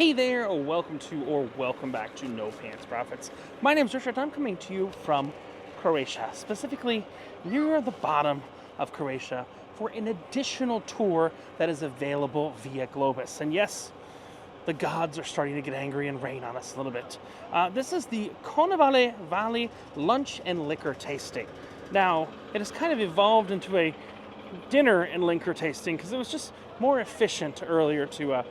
Hey there, or welcome back to No Pants Profits. My name's Richard. I'm coming to you from Croatia, specifically near the bottom of Croatia for an additional tour that is available via Globus. And yes, the gods are starting to get angry and rain on us a little bit. This is the Konavle Valley lunch and liquor tasting. Now, it has kind of evolved into a dinner and liquor tasting because it was just more efficient earlier to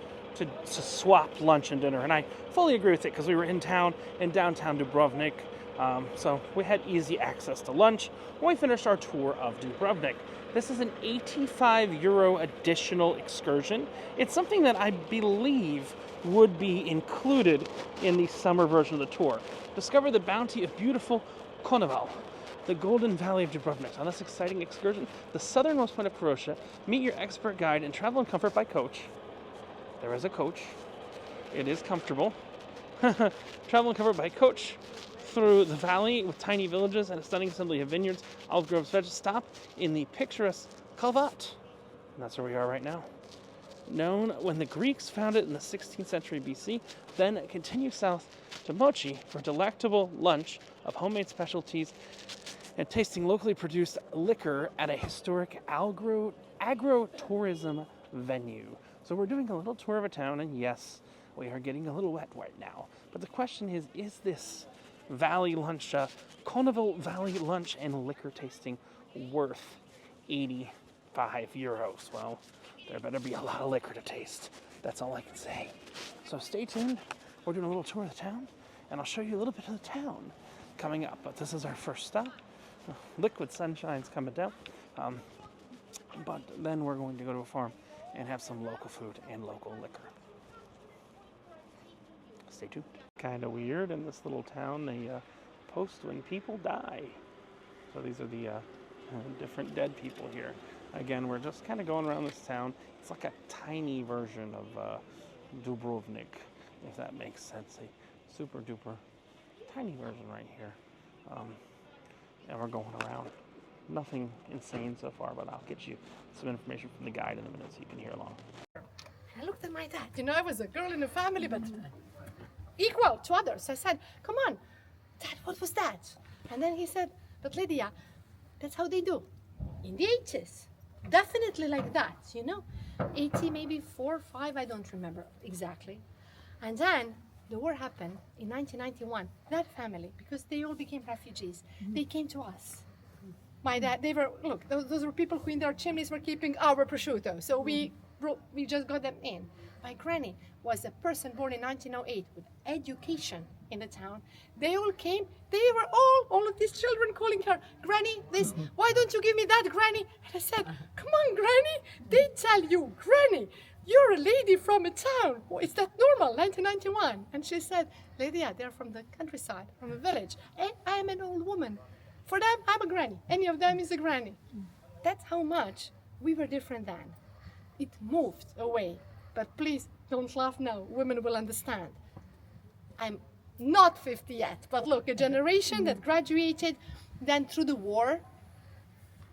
swap lunch and dinner, and I fully agree with it because we were in downtown Dubrovnik, so we had easy access to lunch when we finished our tour of Dubrovnik. This is an €85 additional excursion. It's something that I believe would be included in the summer version of the tour. Discover the bounty of beautiful Konavle, the Golden Valley of Dubrovnik. On this exciting excursion, the southernmost point of Croatia, meet your expert guide and travel in comfort by coach. There is a coach. It is comfortable. Travel and covered by coach through the valley with tiny villages and a stunning assembly of vineyards, olive groves, veg. Stop in the picturesque Kalvat. And that's where we are right now. Known when the Greeks found it in the 16th century BC, then continue south to Mochi for a delectable lunch of homemade specialties and tasting locally produced liquor at a historic agro-tourism venue. So we're doing a little tour of a town, and yes, we are getting a little wet right now. But the question is this valley lunch, Konavle Valley lunch and liquor tasting worth €85? Well, there better be a lot of liquor to taste. That's all I can say. So stay tuned. We're doing a little tour of the town, and I'll show you a little bit of the town coming up. But this is our first stop. Liquid sunshine's coming down. But then we're going to go to a farm and have some local food and local liquor. Stay tuned. Kind of weird in this little town, they post when people die. So these are the different dead people here. Again, we're just kind of going around this town. It's like a tiny version of Dubrovnik, if that makes sense. A super duper tiny version right here. And we're going around. Nothing insane so far, but I'll get you some information from the guide in a minute so you can hear along. I looked at my dad. I was a girl in the family, but equal to others. I said, come on, Dad, what was that? And then he said, but Lydia, that's how they do. In the 80s, definitely like that, 80, maybe 4, 5, I don't remember exactly. And then the war happened in 1991. That family, because they all became refugees, they came to us. My dad, those were people who in their chimneys were keeping our prosciutto. So we just got them in. My granny was a person born in 1908 with education in the town. They all came, they were all of these children calling her, Granny, this, why don't you give me that, Granny? And I said, come on, Granny, they tell you, Granny, you're a lady from a town. Is that normal, 1991? And she said, Lydia, they're from the countryside, from a village. And I am an old woman. For them, I'm a granny. Any of them is a granny. That's how much we were different then. It moved away. But please don't laugh now. Women will understand. I'm not 50 yet. But look, a generation that graduated then through the war.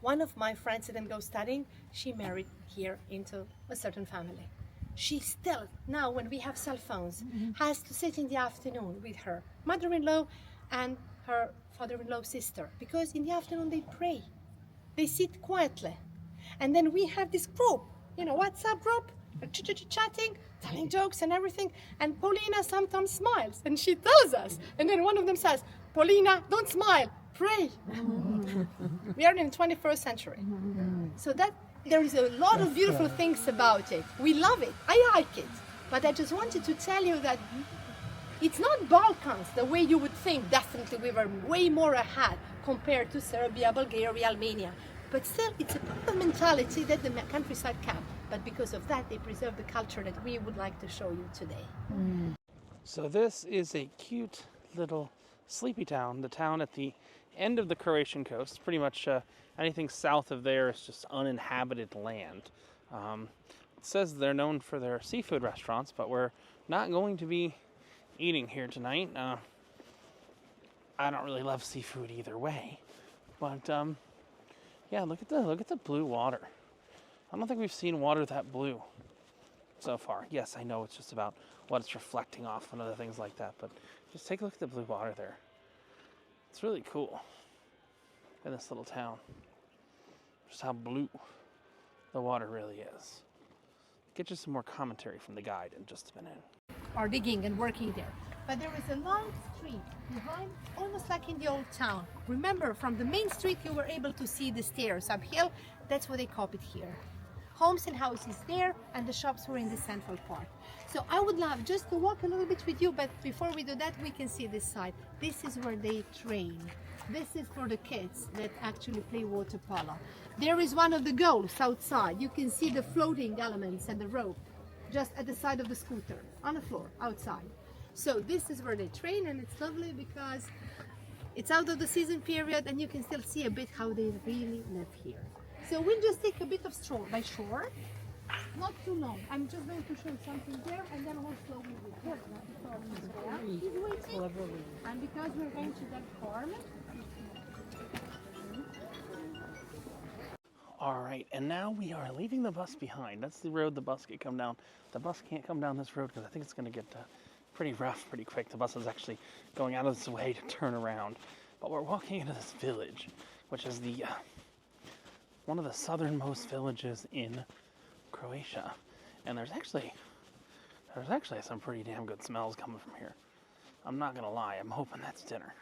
One of my friends didn't go studying. She married here into a certain family. She still, now when we have cell phones, has to sit in the afternoon with her mother-in-law and her father-in-law sister, because in the afternoon they pray. They sit quietly. And then we have this group, WhatsApp group, chatting, telling jokes and everything. And Paulina sometimes smiles and she tells us. And then one of them says, Paulina, don't smile, pray. We are in the 21st century. So that there is a lot of beautiful things about it. We love it. I like it. But I just wanted to tell you that it's not Balkans the way you would think. Definitely we were way more ahead compared to Serbia, Bulgaria, Armenia. But still, it's a proper mentality that the countryside kept. But because of that, they preserve the culture that we would like to show you today. So this is a cute little sleepy town, the town at the end of the Croatian coast. Pretty much anything south of there is just uninhabited land. It says they're known for their seafood restaurants, but we're not going to be eating here tonight. I don't really love seafood either way, but yeah, look at the blue water. I don't think we've seen water that blue so far. Yes, I know it's just about what it's reflecting off and other things like that. But just take a look at the blue water there. It's really cool in this little town. Just how blue the water really is. Get you some more commentary from the guide in just a minute. Are digging and working there. But there is a long street behind, almost like in the old town. Remember, from the main street you were able to see the stairs uphill. That's what they copied here. Homes and houses there, and the shops were in the central part. So I would love just to walk a little bit with you, but before we do that, we can see this side. This is where they train. This is for the kids that actually play water polo. There is one of the goals outside. You can see the floating elements and the rope just at the side of the scooter, on the floor, outside. So this is where they train, and it's lovely because it's out of the season period and you can still see a bit how they really live here. So we'll just take a bit of stroll by shore, not too long. I'm just going to show something there and then we'll slowly return. He's waiting. And because we're going to that farm. All right, and now we are leaving the bus behind. That's the road the bus can come down. The bus can't come down this road because I think it's going to get pretty rough pretty quick. The bus is actually going out of its way to turn around. But we're walking into this village, which is the one of the southernmost villages in Croatia. And there's actually some pretty damn good smells coming from here. I'm not going to lie, I'm hoping that's dinner.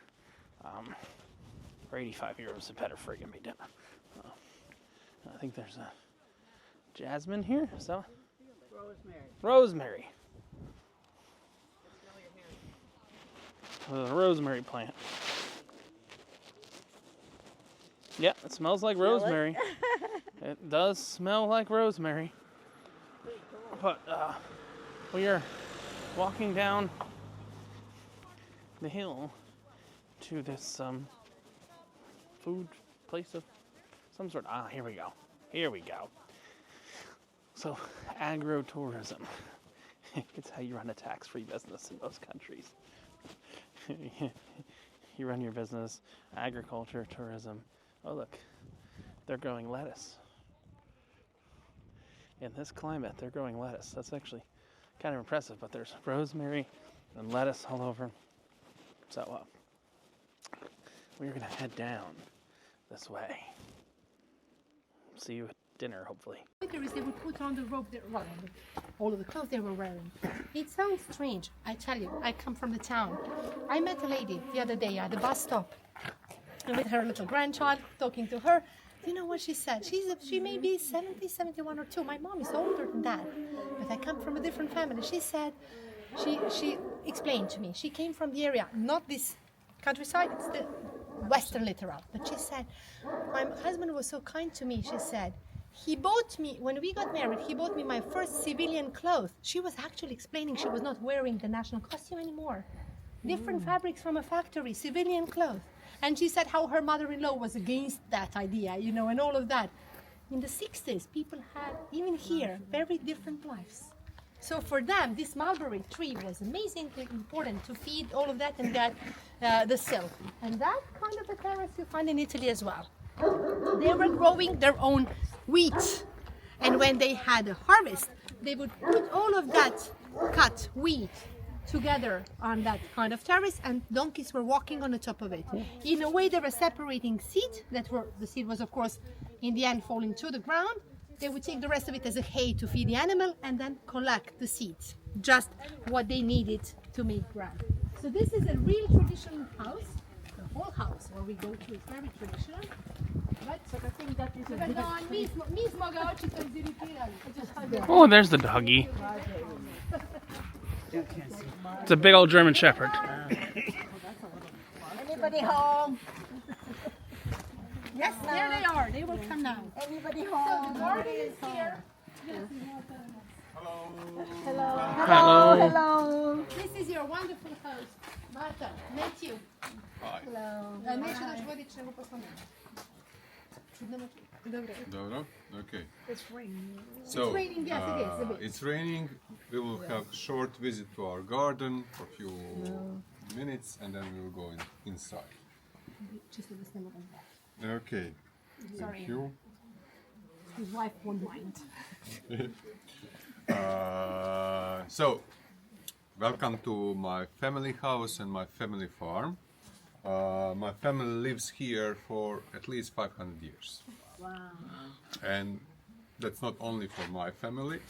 For 85 euros, it better friggin' be dinner. I think there's a jasmine here, so rosemary. There's a rosemary plant. Yeah, it smells like rosemary. It does smell like rosemary. But we are walking down the hill to this food place of some sort. Here we go. Here we go. So, agro-tourism. It's how you run a tax-free business in most countries. You run your business, agriculture, tourism. Oh, look. They're growing lettuce. In this climate, they're growing lettuce. That's actually kind of impressive, but there's rosemary and lettuce all over. So, we're going to head down this way. See you at dinner, hopefully. They would put on the rope, all of the clothes they were wearing. It sounds strange, I tell you. I come from the town. I met a lady the other day at the bus stop with her little grandchild, talking to her. Do you know what she said? She may be 70, 71 or 2. My mom is older than that, but I come from a different family. She said, she explained to me, she came from the area, not this countryside, it's the Western littoral. But she said, my husband was so kind to me, she said. He bought me, when we got married, he bought me my first civilian clothes. She was actually explaining she was not wearing the national costume anymore. Different fabrics from a factory, civilian clothes. And she said how her mother-in-law was against that idea, and all of that. In the 60s, people had, even here, very different lives. So for them, this mulberry tree was amazingly important to feed all of that and get the silk. And that kind of a terrace you find in Italy as well. They were growing their own wheat. And when they had a harvest, they would put all of that cut wheat together on that kind of terrace, and donkeys were walking on the top of it. In a way, they were separating seed. The seed was, of course, in the end falling to the ground. They would take the rest of it as a hay to feed the animal and then collect the seeds, just what they needed to make bread. So this is a real traditional house. The whole house where we go to is very traditional. But I think that is Oh, there's the doggy. It's a big old German Shepherd. Anybody home? Yes, there they are. They will come now. Anybody home? So the garden is here. Hello. Hello. Hello. This is your wonderful host, Marta, Matthew. Hi. Hello. Dobro. Okay. It's raining. So, it's raining, yes, it is a bit. It's raining. We will have a short visit to our garden for a few minutes, and then we will go inside. Okay. Sorry. Thank you. His wife won't mind. So, Welcome to my family house and my family farm. My family lives here for at least 500 years. Wow. And that's not only for my family.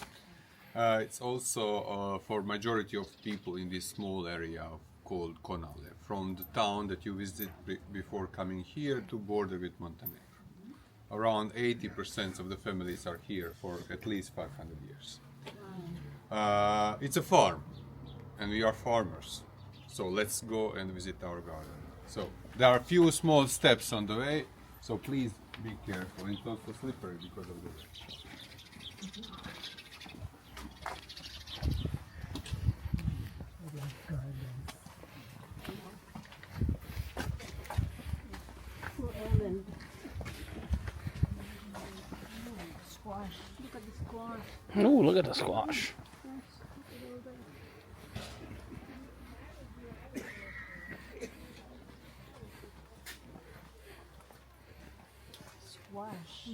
It's also for majority of people in this small area called Konavle, from the town that you visit before coming here to border with Montenegro. Around 80% of the families are here for at least 500 years. It's a farm, and we are farmers. So let's go and visit our garden. So there are a few small steps on the way, so please be careful. It's also slippery because of the way. Squash. Look at the squash. Oh, look at the squash. Squash.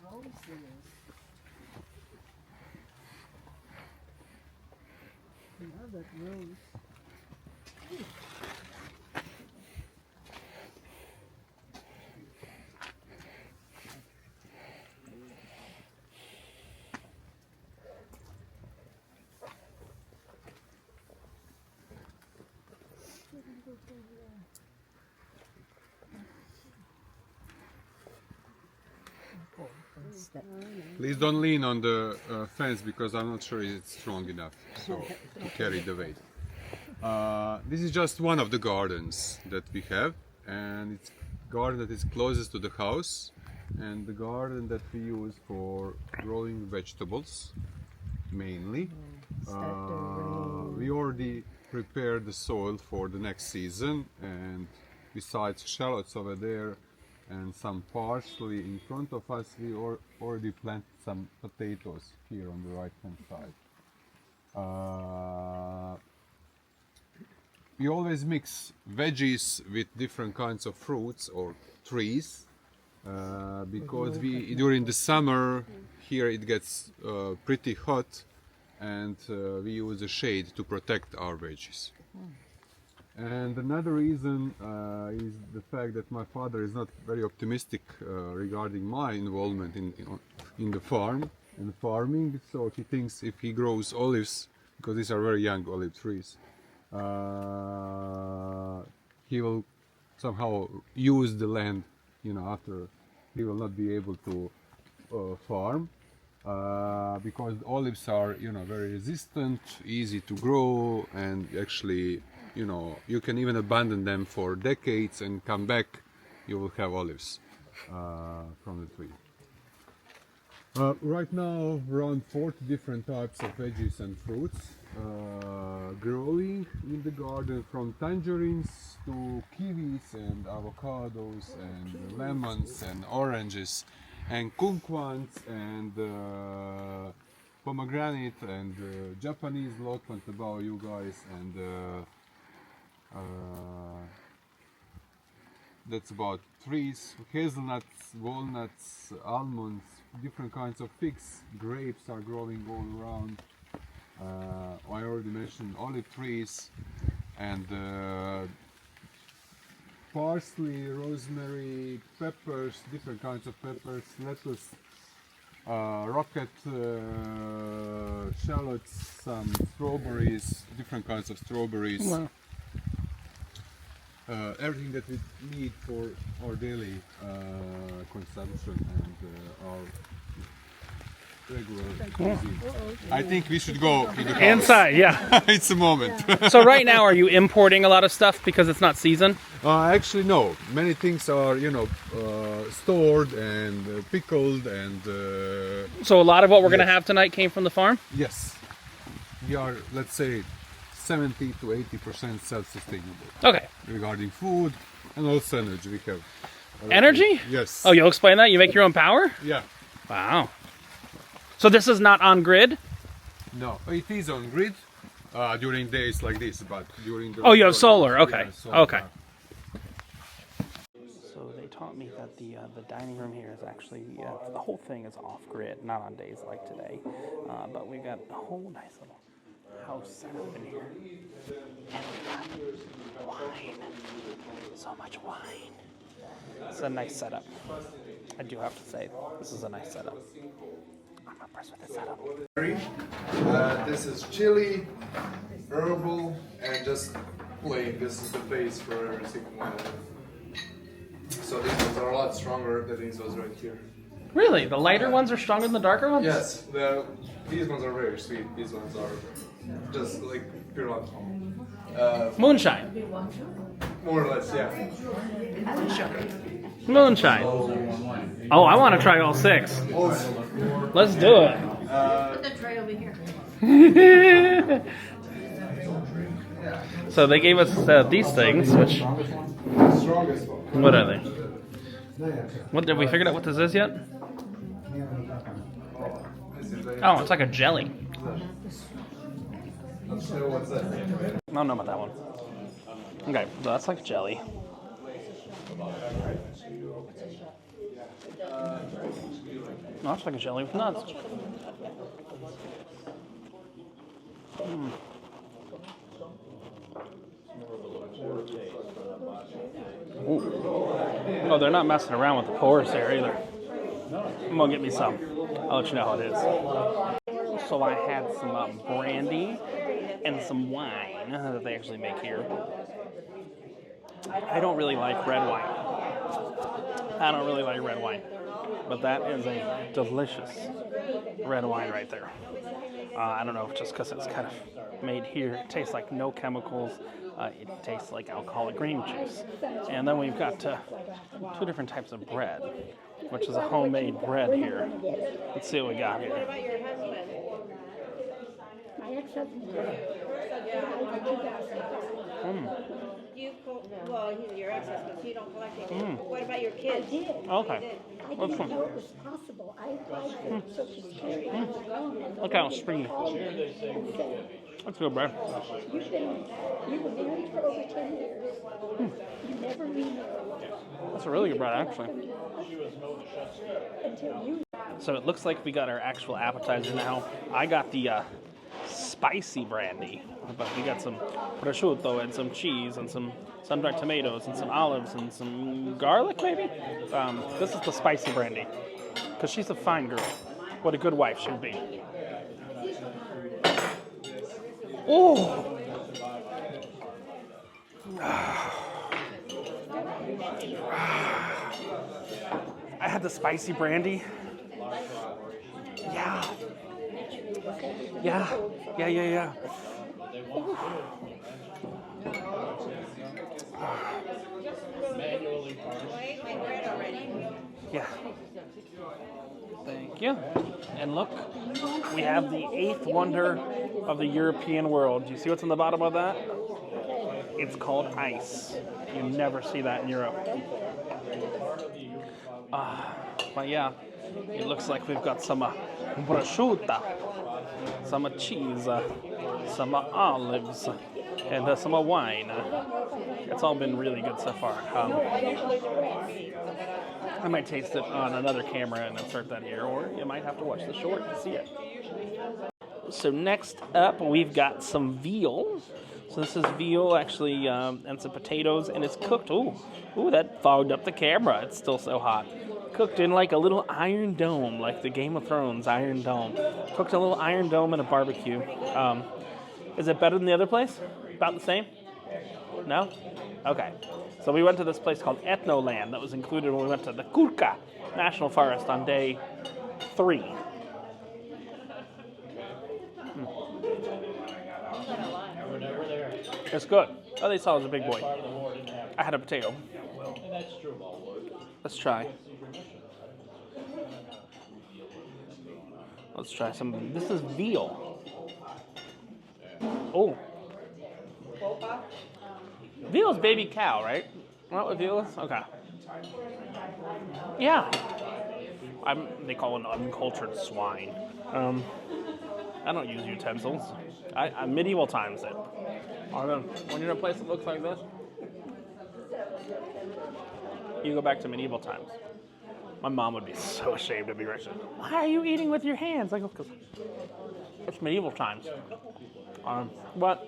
Roses. Another rose. Please don't lean on the fence because I'm not sure it's strong enough so to carry the weight. This is just one of the gardens that we have, and it's garden that is closest to the house and the garden that we use for growing vegetables mainly. We already prepared the soil for the next season, and besides shallots over there and some parsley in front of us, we already planted some potatoes here on the right hand side. We always mix veggies with different kinds of fruits or trees because during the summer here it gets pretty hot, and we use the shade to protect our veggies. And another reason is the fact that my father is not very optimistic regarding my involvement in the farm and farming. So he thinks if he grows olives, because these are very young olive trees, he will somehow use the land, after he will not be able to farm. Because olives are, very resistant, easy to grow, and actually, you can even abandon them for decades and come back, you will have olives from the tree. Right now, around 40 different types of veggies and fruits growing in the garden, from tangerines to kiwis and avocados and lemons and oranges and kumquats and pomegranate and Japanese lokman about you guys, and that's about trees, hazelnuts, walnuts, almonds, different kinds of figs, grapes are growing all around. I already mentioned olive trees and parsley, rosemary, peppers, different kinds of peppers, lettuce, rocket shallots, some strawberries, different kinds of strawberries. Wow. Everything that we need for our daily consumption and our regular cuisine. I think we should go in the house. Inside, yeah. It's a moment. So right now, are you importing a lot of stuff because it's not season? Actually, no. Many things are, stored and pickled and. So a lot of what we're going to Yes. have tonight came from the farm? Yes, we are, let's say, 70 to 80% self-sustainable Okay. regarding food and also energy. We have Energy? Yes. Oh, you'll explain that? You make your own power? Yeah. Wow. So this is not on grid? No, it is on grid during days like this, but during the. Oh, you have solar. Okay. Yeah, solar. Okay. So they taught me that the dining room here is actually, the whole thing is off grid, not on days like today. But we've got a whole nice little house set up in here. And we got wine. So much wine. It's a nice setup. I do have to say, this is a nice setup. I'm impressed with the setup. This is chili, herbal, and just plain. This is the base for everything. So these ones are a lot stronger than these ones right here. Really? The lighter ones are stronger than the darker ones? Yes, these ones are very sweet. These ones are just like pure alcohol. Moonshine. More or less, yeah. Moonshine. Oh, I want to try all 6. Let's do it. Put the tray over here. So they gave us these things, which... Strongest one. What are they? What, have we figured out what this is yet? Oh, it's like a jelly. What's that? I don't know about that one. Okay, so that's like jelly. No, it's like a jelly with nuts. Ooh. Oh, they're not messing around with the pores there either. I'm gonna get me some. I'll let you know how it is. So I had some brandy and some wine that they actually make here. I don't really like red wine. But that is a delicious red wine right there. I don't know if just because it's kind of made here. It tastes like no chemicals. It tastes like alcoholic grape juice. And then we've got 2 different types of bread, which is a homemade bread here. Let's see what we got here. My ex-husband. Well, he's your ex-husband, so you don't collect anything. What about your kids? I did. Okay. I didn't know it was possible. I applied for Social Security. Look how springy. That's good, Brad. You were married for over 10 years. You never remarried. That's a really good bread, actually. Until you. So it looks like we got our actual appetizer now. I got the spicy brandy, but we got some prosciutto and some cheese and some sun-dried tomatoes and some olives and some garlic, maybe? This is the spicy brandy, because she's a fine girl. What a good wife she would be. Oh! I had the spicy brandy. Yeah. Yeah. Thank you. And look, we have the 8th wonder of the European world. Do you see what's on the bottom of that? It's called ice. You never see that in Europe. But yeah, it looks like we've got some prosciutto, some cheese, some olives, and some wine. It's all been really good so far. I might taste it on another camera and insert that here, or you might have to watch the short to see it. So next up, we've got some veal. So this is veal, actually, and some potatoes, and it's cooked. Ooh, that fogged up the camera. It's still so hot. Cooked in like a little iron dome, like the Game of Thrones iron dome. Cooked in a little iron dome in a barbecue. Is it better than the other place? About the same? No? Okay. So we went to this place called Ethnoland that was included when we went to the Kurka National Forest on day 3. It's good. Oh, they saw I was a big boy. I had a potato. Let's try. Let's try some. This is veal. Oh. Veal is baby cow, right? Not what veal is? Okay. Yeah. They call it uncultured swine. I don't use utensils. I medieval times it. When you're in a place that looks like this, you go back to medieval times. My mom would be so ashamed of me right now. Why are you eating with your hands? I go, because it's medieval times. But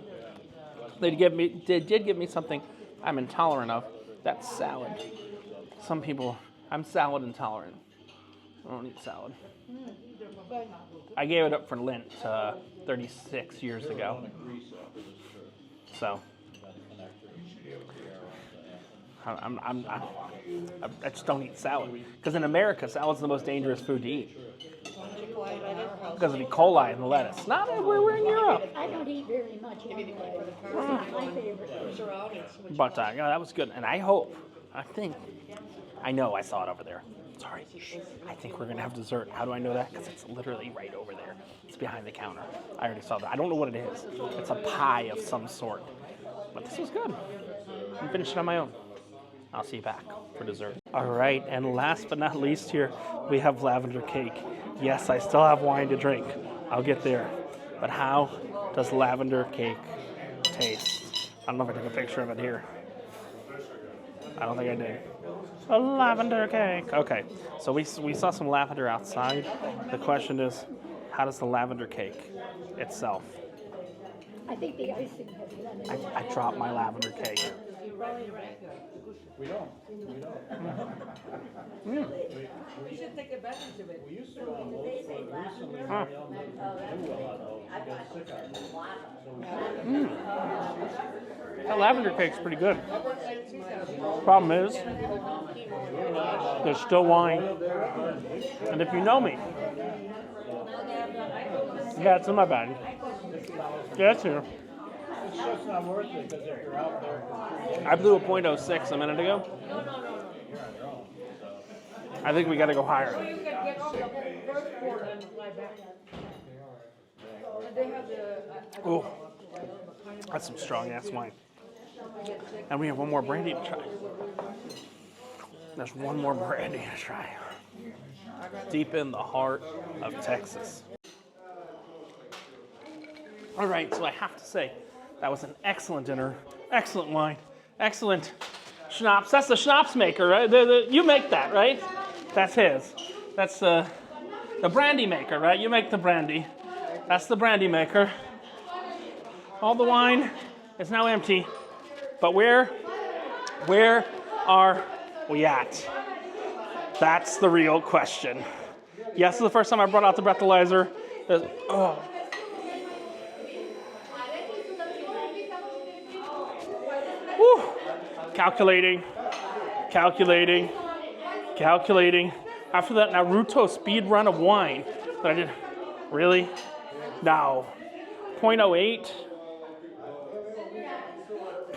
they did give me something I'm intolerant of. That's salad. Some people, I'm salad intolerant. I don't eat salad. I gave it up for Lent 36 years ago. So I just don't eat salad. Because in America, salad's the most dangerous food to eat. Because of E. coli in the lettuce. Not everywhere in Europe. I don't eat very much anyway. It's not my favorite. But yeah, that was good. And I know I saw it over there. Sorry. I think we're going to have dessert. How do I know that? Because it's literally right over there. It's behind the counter. I already saw that. I don't know what it is. It's a pie of some sort. But this was good. I'm finished it on my own. I'll see you back for dessert. All right, and last but not least here, we have lavender cake. Yes, I still have wine to drink. I'll get there. But how does lavender cake taste? I don't know if I took a picture of it here. I don't think I did. A lavender cake. Okay, so we saw some lavender outside. The question is, how does the lavender cake itself? I think the icing has lemon. I dropped my lavender cake. We should take advantage of it. That lavender cake's pretty good. Problem is, there's still wine. And if you know me, yeah, it's in my bag. Yeah, it's here. It's just not worth it because if you're out there. I blew a .06 a minute ago. I think we got to go higher. You can get off the first board and fly back. And they have the. Oh, that's some strong ass wine. And we have one more brandy to try. There's one more brandy to try. Deep in the heart of Texas. All right, so I have to say, that was an excellent dinner, excellent wine, excellent schnapps. That's the schnapps maker, right? You make that, right? That's his. That's the brandy maker, right? You make the brandy. That's the brandy maker. All the wine is now empty. But where are we at? That's the real question. Yes, this is the first time I brought out the breathalyzer. Oh. Whew. Calculating. After that Naruto speed run of wine that I did. Really? No. 0.08.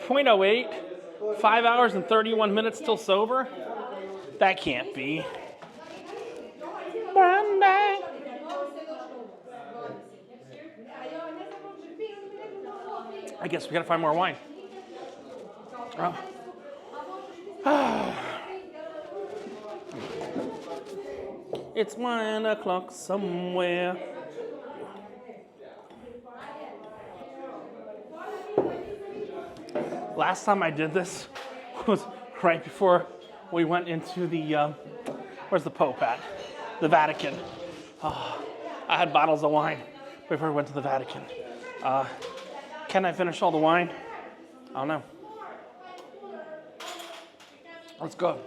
0.08. 5 hours and 31 minutes still sober? That can't be. Brandy. I guess we gotta find more wine. It's 1 o'clock somewhere. Last time I did this was right before we went into the, where's the Pope at? The Vatican. I had bottles of wine before we went to the Vatican. Can I finish all the wine? I don't know. Let's go.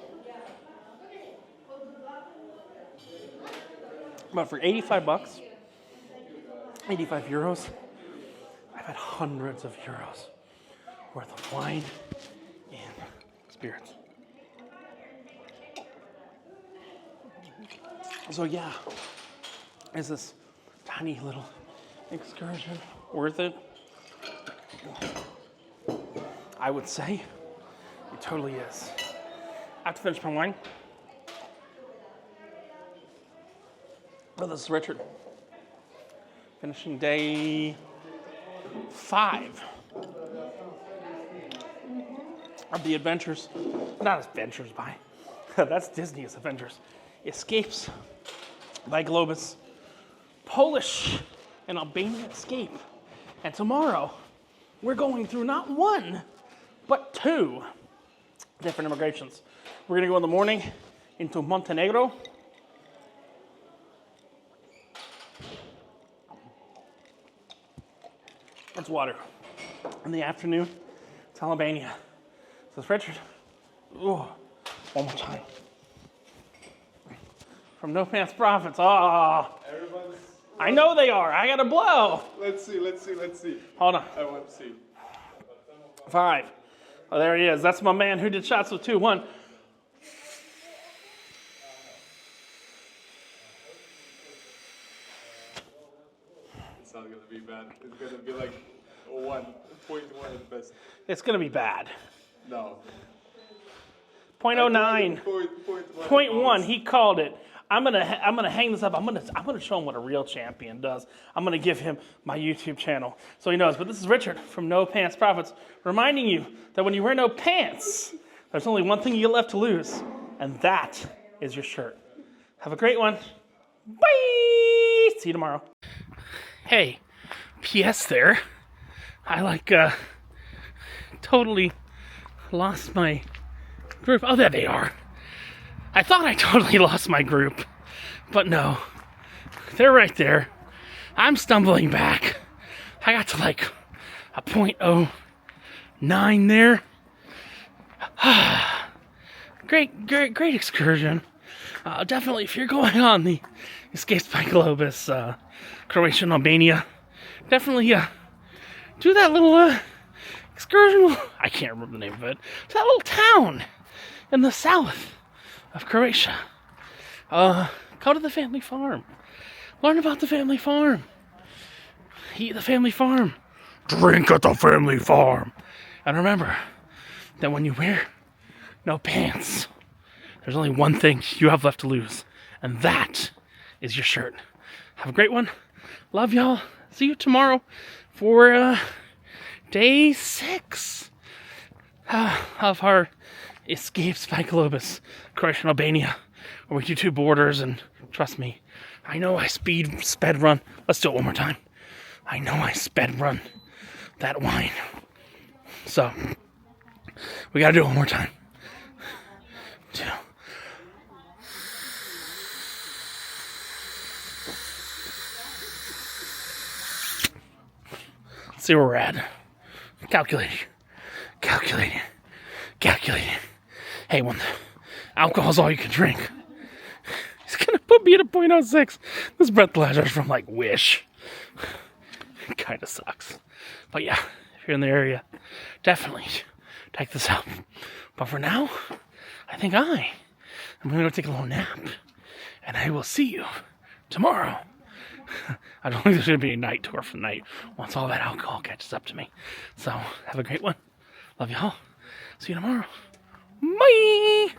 But for 85 bucks, 85 euros, I've had hundreds of euros worth of wine and spirits. So yeah, is this tiny little excursion worth it? I would say it totally is. I have to finish my wine. Oh, this is Richard. Finishing day 5 of the adventures. Not adventures by. That's Disney's Adventures. Escapes by Globus. Polish and Albanian escape. And tomorrow, we're going through not 1, but 2 different immigrations. We're going to go in the morning into Montenegro. It's water. In the afternoon, it's Albania. So it's Richard. Ooh, one more time. From No Pants Profits. Oh, Everyone's. I know they are. I got to blow. Let's see. Hold on. I want to see. 5. Oh, there he is. That's my man who did shots with 2. 1. It's not gonna be bad. It's gonna be like 1.1 at best. It's going to be bad. No. 0.09. Point 0.1. He called it. I'm gonna hang this up. I'm gonna show him what a real champion does. I'm gonna give him my YouTube channel so he knows. But this is Richard from No Pants Profits, reminding you that when you wear no pants, there's only one thing you get left to lose, and that is your shirt. Have a great one. Bye. See you tomorrow. Hey, P.S. there. I totally lost my group. Oh, there they are. I thought I totally lost my group, but no, they're right there. I'm stumbling back. I got to like a 0.09 there. Great excursion. Definitely, if you're going on the Escapes by Globus, Croatia and Albania, definitely do that little excursion. I can't remember the name of it. It's that little town in the south of Croatia. Go to the family farm. Learn about the family farm. Eat the family farm. Drink at the family farm. And remember that when you wear no pants, there's only one thing you have left to lose, and that is your shirt. Have a great one. Love y'all. See you tomorrow for day 6 of our Escapes by Globus, Croatia and Albania, where we do 2 borders, and trust me, I know I sped run. Let's do it one more time. I know I sped run that wine. So, we gotta do it one more time. 2. Let's see where we're at. Calculating. Hey, when the alcohol's all you can drink, he's gonna put me at a 0.06. This breathalyzer's from like Wish. It kind of sucks. But yeah, if you're in the area, definitely take this out. But for now, I think I'm gonna go take a little nap, and I will see you tomorrow. I don't think there's gonna be a night tour for the night once all that alcohol catches up to me. So have a great one. Love y'all. See you tomorrow. Bye.